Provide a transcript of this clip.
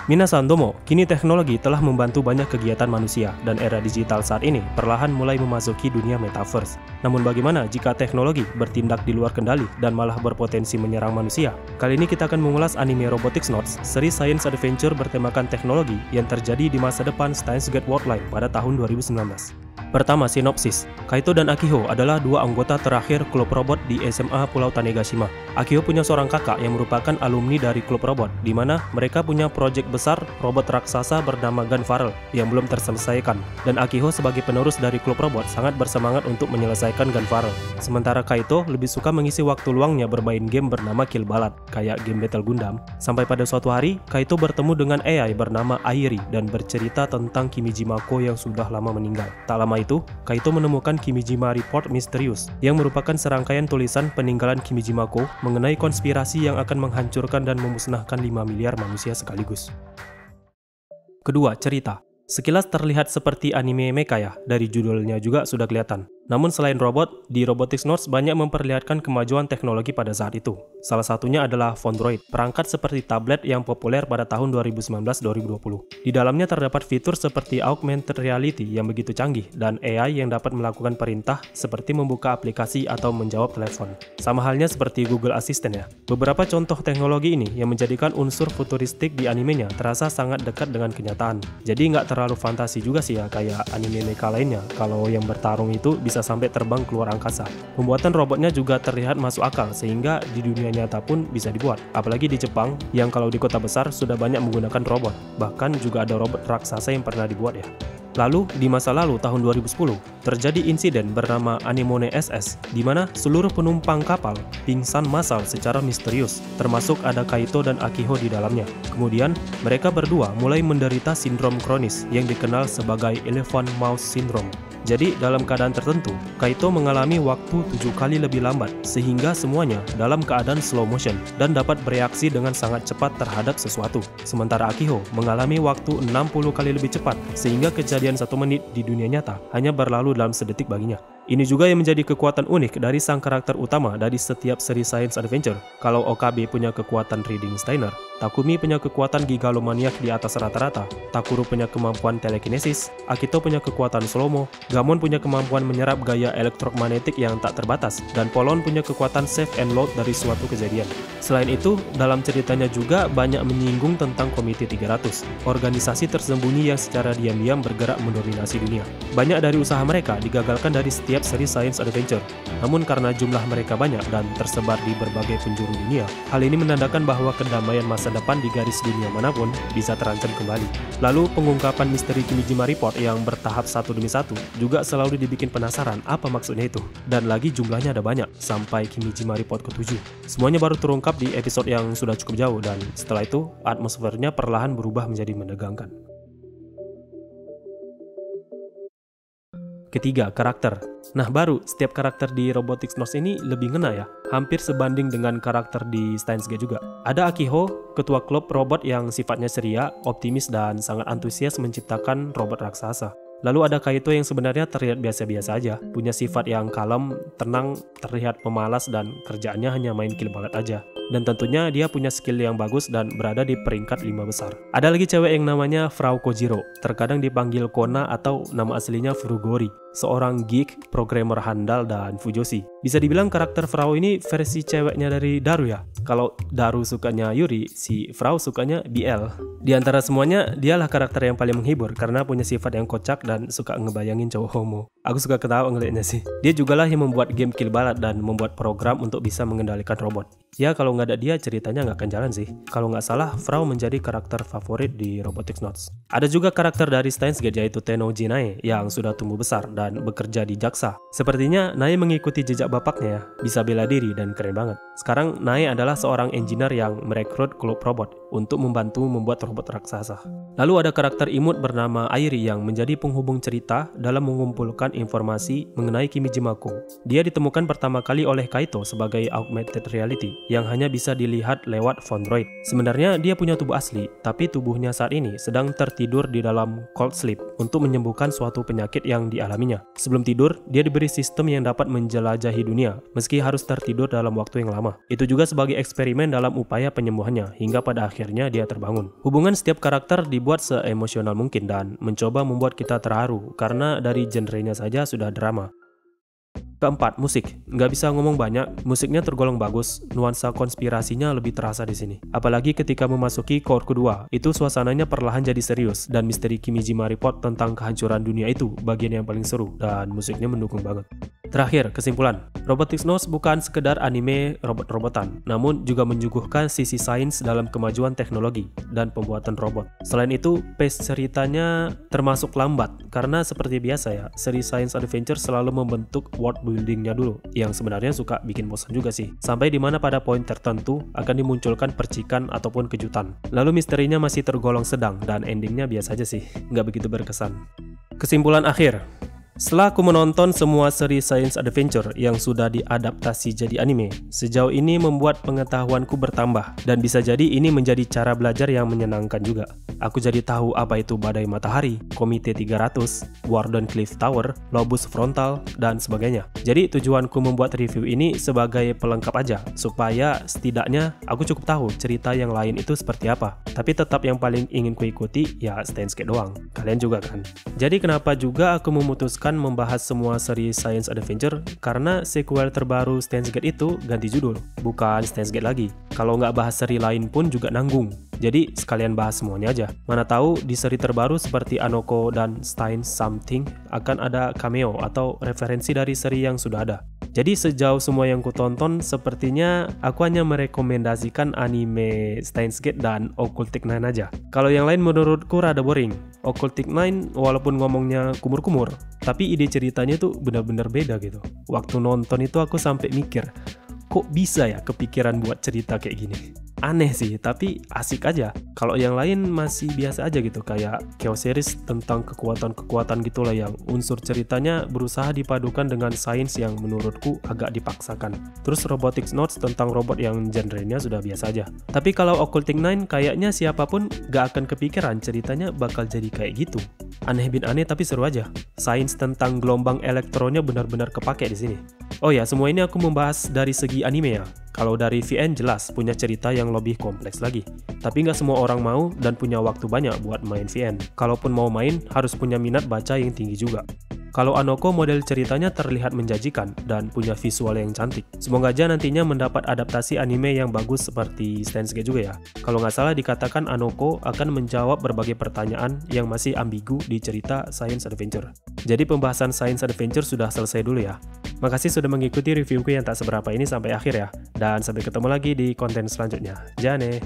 Minasan domo, kini teknologi telah membantu banyak kegiatan manusia dan era digital saat ini perlahan mulai memasuki dunia metaverse. Namun bagaimana jika teknologi bertindak di luar kendali dan malah berpotensi menyerang manusia? Kali ini kita akan mengulas anime Robotics Notes, seri science adventure bertemakan teknologi yang terjadi di masa depan Steins Gate Worldline pada tahun 2019. Pertama, sinopsis. Kaito dan Akiho adalah dua anggota terakhir klub robot di SMA Pulau Tanegashima. Akiho punya seorang kakak yang merupakan alumni dari klub robot, di mana mereka punya proyek besar robot raksasa bernama Gunfarel yang belum terselesaikan. Dan Akiho sebagai penerus dari klub robot sangat bersemangat untuk menyelesaikan Gunfarel. Sementara Kaito lebih suka mengisi waktu luangnya bermain game bernama Kill Ballad, kayak game Battle Gundam. Sampai pada suatu hari, Kaito bertemu dengan AI bernama Airi dan bercerita tentang Kimijima Ko yang sudah lama meninggal. Tak lama itu, Kaito menemukan Kimijima Report misterius yang merupakan serangkaian tulisan peninggalan Kimijima Ko mengenai konspirasi yang akan menghancurkan dan memusnahkan 5 miliar manusia sekaligus. Kedua, cerita. Sekilas terlihat seperti anime mecha ya, dari judulnya juga sudah kelihatan. Namun selain robot, di Robotics Notes banyak memperlihatkan kemajuan teknologi pada saat itu. Salah satunya adalah Phoneroid, perangkat seperti tablet yang populer pada tahun 2019-2020. Di dalamnya terdapat fitur seperti augmented reality yang begitu canggih dan AI yang dapat melakukan perintah seperti membuka aplikasi atau menjawab telepon. Sama halnya seperti Google Assistant ya. Beberapa contoh teknologi ini yang menjadikan unsur futuristik di animenya terasa sangat dekat dengan kenyataan. Jadi nggak terlalu fantasi juga sih ya kayak anime mecha lainnya. Kalau yang bertarung itu bisa sampai terbang keluar angkasa. Pembuatan robotnya juga terlihat masuk akal sehingga di dunia nyata pun bisa dibuat. Apalagi di Jepang yang kalau di kota besar sudah banyak menggunakan robot. Bahkan juga ada robot raksasa yang pernah dibuat ya. Lalu, di masa lalu tahun 2010, terjadi insiden bernama Anemone SS, di mana seluruh penumpang kapal pingsan massal secara misterius, termasuk ada Kaito dan Akiho di dalamnya. Kemudian, mereka berdua mulai menderita sindrom kronis yang dikenal sebagai Elephant Mouse Syndrome. Jadi, dalam keadaan tertentu, Kaito mengalami waktu 7 kali lebih lambat, sehingga semuanya dalam keadaan slow motion dan dapat bereaksi dengan sangat cepat terhadap sesuatu. Sementara Akiho mengalami waktu 60 kali lebih cepat, sehingga kejadian 1 menit di dunia nyata hanya berlalu dalam sedetik baginya. Ini juga yang menjadi kekuatan unik dari sang karakter utama dari setiap seri science adventure. Kalau Okabe punya kekuatan reading Steiner, Takumi punya kekuatan gigalomaniak di atas rata-rata, Takuro punya kemampuan telekinesis, Akito punya kekuatan slow-mo, Gamon punya kemampuan menyerap gaya elektromagnetik yang tak terbatas, dan Polon punya kekuatan save and load dari suatu kejadian. Selain itu, dalam ceritanya juga banyak menyinggung tentang Komite 300, organisasi tersembunyi yang secara diam-diam bergerak mendominasi dunia. Banyak dari usaha mereka digagalkan dari setiap seri science adventure. Namun karena jumlah mereka banyak dan tersebar di berbagai penjuru dunia, hal ini menandakan bahwa kedamaian masa depan di garis dunia manapun bisa terancam kembali. Lalu pengungkapan misteri Kimijima Report yang bertahap satu demi satu juga selalu dibikin penasaran apa maksudnya itu. Dan lagi jumlahnya ada banyak, sampai Kimijima Report ke-7. Semuanya baru terungkap di episode yang sudah cukup jauh dan setelah itu atmosfernya perlahan berubah menjadi menegangkan. Ketiga, karakter. Nah baru, setiap karakter di Robotics Notes ini lebih ngena ya, hampir sebanding dengan karakter di Steins Gate juga. Ada Akiho, ketua klub robot yang sifatnya ceria, optimis dan sangat antusias menciptakan robot raksasa. Lalu ada Kaito yang sebenarnya terlihat biasa-biasa aja, punya sifat yang kalem, tenang, terlihat pemalas dan kerjaannya hanya main kill ballad aja. Dan tentunya dia punya skill yang bagus dan berada di peringkat 5 besar. Ada lagi cewek yang namanya Frau Kojiro, terkadang dipanggil Kona atau nama aslinya Furugori, seorang geek, programmer handal, dan fujoshi. Bisa dibilang karakter Frau ini versi ceweknya dari Daru ya. Kalau Daru sukanya Yuri, si Frau sukanya BL. Di antara semuanya, dialah karakter yang paling menghibur karena punya sifat yang kocak dan suka ngebayangin cowok homo. Aku suka ketawa ngeliatnya sih. Dia jugalah yang membuat game Kill Ballad dan membuat program untuk bisa mengendalikan robot. Ya kalau nggak ada dia ceritanya nggak akan jalan sih. Kalau nggak salah, Frau menjadi karakter favorit di Robotics Notes. Ada juga karakter dari Steins Gate yaitu Tennoji Nae yang sudah tumbuh besar dan bekerja di JAXA. Sepertinya Nae mengikuti jejak bapaknya ya, bisa bela diri dan keren banget. Sekarang Nae adalah seorang engineer yang merekrut klub robot untuk membantu membuat robot raksasa. Lalu ada karakter imut bernama Airi yang menjadi penghubung cerita dalam mengumpulkan informasi mengenai Kimijima Ko. Dia ditemukan pertama kali oleh Kaito sebagai augmented reality yang hanya bisa dilihat lewat Phoneroid. Sebenarnya dia punya tubuh asli, tapi tubuhnya saat ini sedang tertidur di dalam cold sleep untuk menyembuhkan suatu penyakit yang dialaminya. suaminya. Sebelum tidur, dia diberi sistem yang dapat menjelajahi dunia, meski harus tertidur dalam waktu yang lama. Itu juga sebagai eksperimen dalam upaya penyembuhannya, hingga pada akhirnya dia terbangun. Hubungan setiap karakter dibuat seemosional mungkin dan mencoba membuat kita terharu, karena dari genrenya saja sudah drama. Keempat, musik. Nggak bisa ngomong banyak, musiknya tergolong bagus, nuansa konspirasinya lebih terasa di sini. Apalagi ketika memasuki core kedua, itu suasananya perlahan jadi serius, dan misteri Kimijima Report tentang kehancuran dunia itu bagian yang paling seru, dan musiknya mendukung banget. Terakhir, kesimpulan. Robotics Notes bukan sekedar anime robot-robotan, namun juga menyuguhkan sisi sains dalam kemajuan teknologi dan pembuatan robot. Selain itu, pace ceritanya termasuk lambat, karena seperti biasa ya, seri science adventure selalu membentuk world buildingnya dulu, yang sebenarnya suka bikin bosan juga sih. Sampai dimana pada poin tertentu akan dimunculkan percikan ataupun kejutan. Lalu misterinya masih tergolong sedang, dan endingnya biasa aja sih, nggak begitu berkesan. Kesimpulan akhir. Setelah aku menonton semua seri science adventure yang sudah diadaptasi jadi anime, sejauh ini membuat pengetahuanku bertambah, dan bisa jadi ini menjadi cara belajar yang menyenangkan juga. Aku jadi tahu apa itu badai matahari, Komite 300, Warden Cliff Tower, Lobus frontal, dan sebagainya. Jadi tujuanku membuat review ini sebagai pelengkap aja, supaya setidaknya aku cukup tahu cerita yang lain itu seperti apa. Tapi tetap yang paling ingin kuikuti ya Steins Gate doang. Kalian juga kan? Jadi kenapa juga aku memutuskan membahas semua seri science adventure, karena sequel terbaru Steins Gate itu ganti judul, bukan Steins Gate lagi. Kalau nggak bahas seri lain pun juga nanggung. Jadi sekalian bahas semuanya aja. Mana tahu di seri terbaru seperti Anoko dan Steins Something akan ada cameo atau referensi dari seri yang sudah ada. Jadi sejauh semua yang kutonton, sepertinya aku hanya merekomendasikan anime Steins Gate dan Occultic 9 aja. Kalau yang lain menurutku rada boring. Occultic 9 walaupun ngomongnya kumur-kumur, tapi ide ceritanya tuh benar-benar beda gitu. Waktu nonton itu aku sampai mikir, kok bisa ya kepikiran buat cerita kayak gini? Aneh sih, tapi asik aja. Kalau yang lain masih biasa aja gitu, kayak Chaos Series tentang kekuatan-kekuatan gitulah yang unsur ceritanya berusaha dipadukan dengan sains yang menurutku agak dipaksakan. Terus Robotics Notes tentang robot yang genrenya sudah biasa aja. Tapi kalau Occulting 9 kayaknya siapapun gak akan kepikiran ceritanya bakal jadi kayak gitu. Aneh bin aneh tapi seru aja. Sains tentang gelombang elektronnya benar-benar kepake di sini. Oh ya, semua ini aku membahas dari segi anime ya. Kalau dari VN jelas punya cerita yang lebih kompleks lagi. Tapi nggak semua orang mau dan punya waktu banyak buat main VN. Kalaupun mau main, harus punya minat baca yang tinggi juga. Kalau Anoko model ceritanya terlihat menjanjikan dan punya visual yang cantik. Semoga aja nantinya mendapat adaptasi anime yang bagus seperti Steins Gate juga ya. Kalau nggak salah dikatakan Anoko akan menjawab berbagai pertanyaan yang masih ambigu di cerita Science Adventure. Jadi pembahasan Science Adventure sudah selesai dulu ya. Makasih sudah mengikuti reviewku yang tak seberapa ini sampai akhir ya. Dan sampai ketemu lagi di konten selanjutnya. Jane!